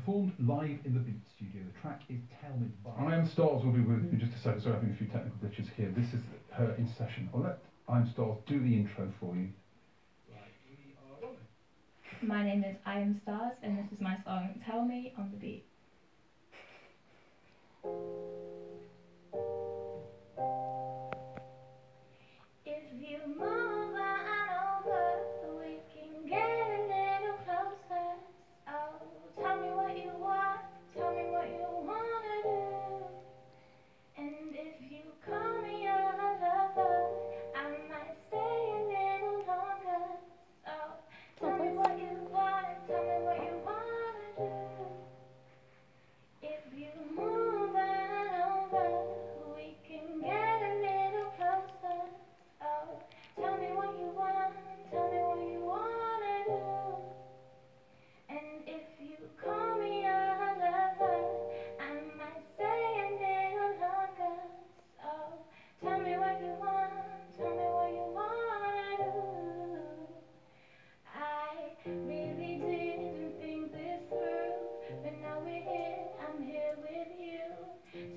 Performed live in the Beat Studio. The track is Tell Me by IAMSTARZ will be with you in just a second. Sorry, having a few technical glitches here. This is her in session. I'll let IAMSTARZ do the intro for you. Right, we are rolling. My name is IAMSTARZ and this is my song Tell Me on the Beat. If you move on over, we can get a little closer. Oh, tell me what you want, tell me what you wanna do. And if you call me your lover, I might stay a little longer. Oh, tell me what you want, tell me what you wanna do. If you move on over, we can get a little closer. Oh, tell me what you want, tell me what you wanna do. And if you call me your lover, I might stay a little longer. So tell me what you want, tell me what you wanna do. I really didn't think this through, but now we're here, I'm here with you.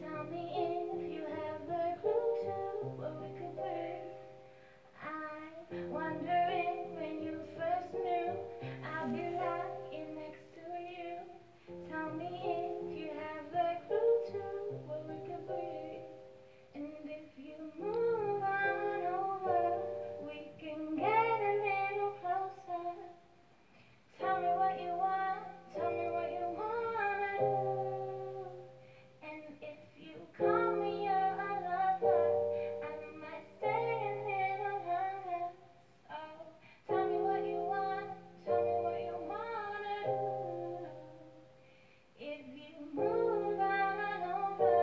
Tell me if you have a clue to what we could be. I'm wondering when you first knew I'd be lying next to you. Tell me if you have a clue to what we could be. And if you move on over, we can get a little closer. Tell me what you want, tell me what you wanna do. And if you call me your lover, I might stay a little longer. Oh, tell me what you want, tell me what you wanna do. If you move on over,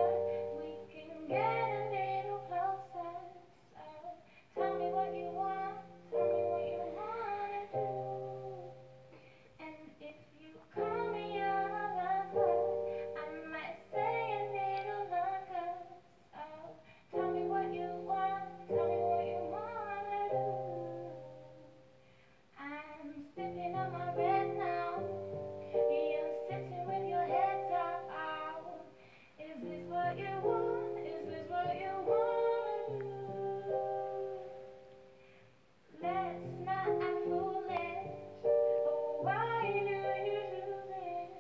we can get a little closer. So tell me what you want, tell me what you wanna do. And if you call me your lover, I might stay a little longer. Oh, tell me what you want, tell me what you wanna do. I'm sipping on my red now. You're sitting with your head down. Is this what you want? Is this what you wanna do? Let's not act foolish. Oh, why do you do this?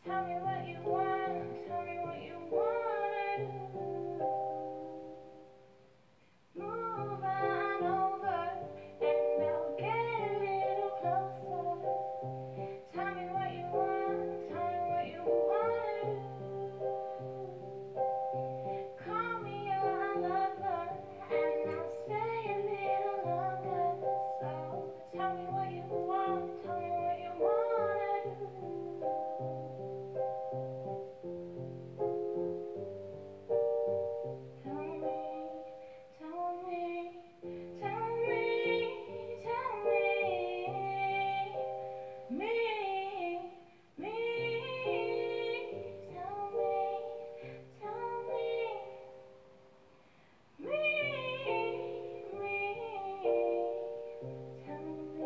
Tell me what you want, tell me what you wanna do. Move on over and I'll get a little closer. Tell me what you want, tell me what you wanna do. Call me your lover and I'll stay a little longer. So tell me what you want, tell me what you wanna do. Tell me, tell me, tell me, tell me, me, tell me, tell me, tell me.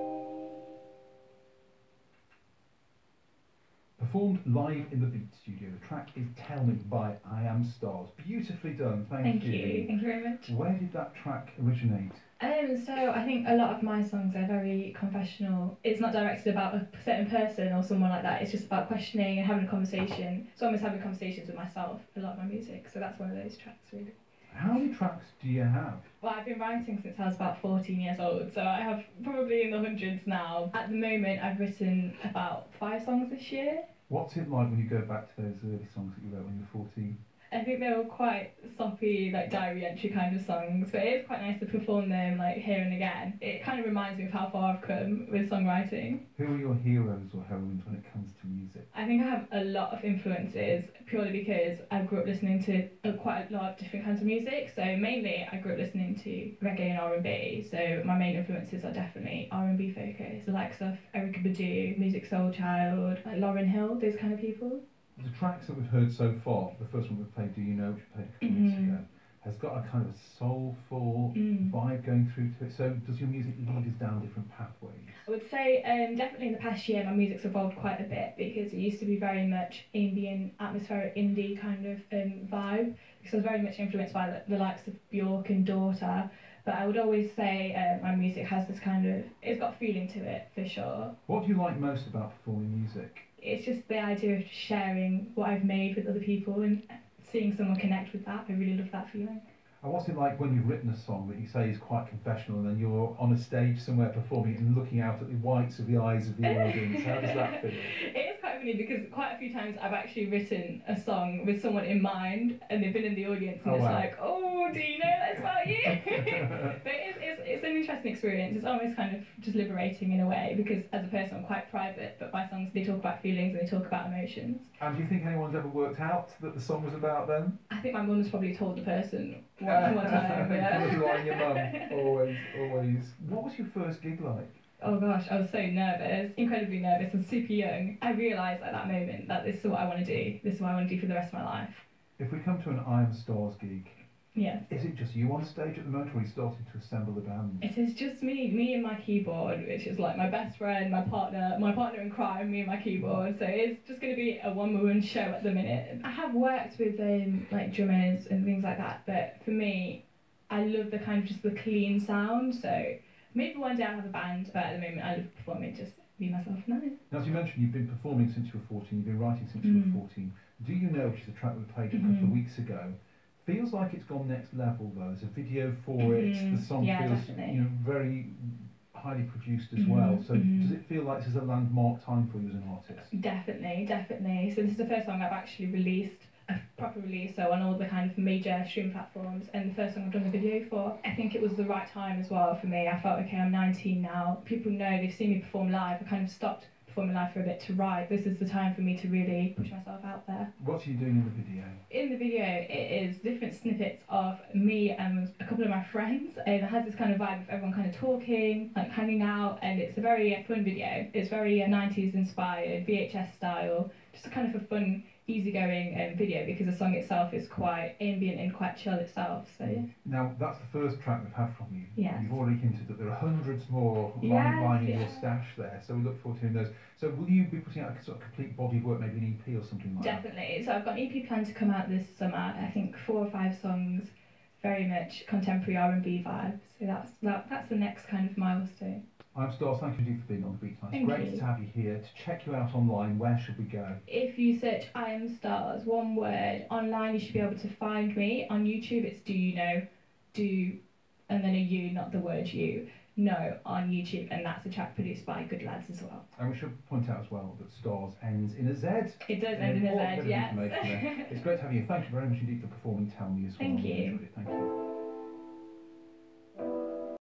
Performed live in the Beat Studio. The track is Tell Me by IAMSTARZ. Beautifully done, thank you. Thank you very much. Where did that track originate? So I think a lot of my songs are very confessional. It's not directed about a certain person or someone like that. It's just about questioning and having a conversation. So I'm always having conversations with myself, a lot of my music. So that's one of those tracks, really. How many tracks do you have? Well, I've been writing since I was about 14 years old, so I have probably in the hundreds now. At the moment, I've written about 5 songs this year. What's it like when you go back to those early songs that you wrote when you were 14? I think they were quite soppy, like diary entry kind of songs, but it is quite nice to perform them like here and again. It kind of reminds me of how far I've come with songwriting. Who are your heroes or heroines when it comes to music? I think I have a lot of influences purely because I grew up listening to quite a lot of different kinds of music. So mainly I grew up listening to reggae and R&B. So my main influences are definitely R&B focused, the likes of Erykah Badu, Music Soul Child, like Lauryn Hill, those kind of people. The tracks that we've heard so far, the first one we played, Do You Know, which we played a couple of weeks ago, has got a kind of soulful vibe going through to it. So does your music lead us down different pathways? I would say definitely in the past year my music's evolved quite a bit, because it used to be very much ambient, atmospheric, indie kind of vibe, because I was very much influenced by the likes of Bjork and Daughter. But I would always say my music has this kind of, it's got feeling to it for sure. What do you like most about performing music? It's just the idea of sharing what I've made with other people and seeing someone connect with that. I really love that feeling. And what's it like when you've written a song that you say is quite confessional, and then you're on a stage somewhere performing it and looking out at the whites of the eyes of the audience? How does that feel? It is quite funny, because quite a few times I've actually written a song with someone in mind and they've been in the audience, and it's like, oh, do you know that's about you? But it's an interesting experience. It's almost kind of just liberating in a way, because as a person I'm quite private, but my songs, they talk about feelings and they talk about emotions. And do you think anyone's ever worked out that the song was about them? I think my mum's probably told the person one time. Yeah. Your mum, always. What was your first gig like? Oh gosh, I was so nervous, incredibly nervous and super young. I realised at that moment that this is what I want to do. This is what I want to do for the rest of my life. If we come to an IAMSTARZ gig, yeah, is it just you on stage at the moment, or are you starting to assemble the band? It is just me and my keyboard, which is like my best friend, my partner in crime, me and my keyboard. So it's just going to be a one-woman show at the minute. I have worked with like drummers and things like that, but for me, I love the kind of just the clean sound. So maybe one day I'll have a band, but at the moment I love performing, just be myself now. Now, as you mentioned, you've been performing since you were 14, you've been writing since you were 14. Do You Know, which is a track that we played a couple of weeks ago, feels like it's gone next level though. There's a video for it, the song feels very highly produced as well. So does it feel like this is a landmark time for you as an artist? Definitely. So this is the first song I've actually released, a proper release, so on all the kind of major stream platforms, and the first song I've done a video for. I think it was the right time as well for me. I felt, okay, I'm 19 now, people know, they've seen me perform live, I kind of stopped performing live for a bit to write. This is the time for me to really push myself out there. What are you doing in the video? In the video, it is different snippets of me and a couple of my friends, and it has this kind of vibe of everyone kind of talking, like hanging out, and it's a very fun video. It's very 90s inspired, VHS style, just a kind of a fun, easygoing video, because the song itself is quite ambient and quite chill itself. So yeah. Now that's the first track we've had from you. Yes. You've already hinted that there are hundreds more lying in your stash there, so we look forward to hearing those. So will you be putting out a sort of complete body of work, maybe an EP or something like that? Definitely. So I've got an EP planned to come out this summer. I think 4 or 5 songs, very much contemporary R&B vibes. So that's the next kind of milestone. IAMSTARZ, thank you for being on the Beat Night. It's Thank great you. to have you here. To check you out online, where should we go? If you search IAMSTARZ, one word, online, you should be able to find me. On YouTube, it's Do You Know, do, and then a U, not the word you. No, on YouTube, and that's a track produced by Good Lads as well. And we should point out as well that STARZ ends in a Z. It does end in a Z, yes. It's great to have you. Thank you very much indeed for performing Tell Me as well. Thank you.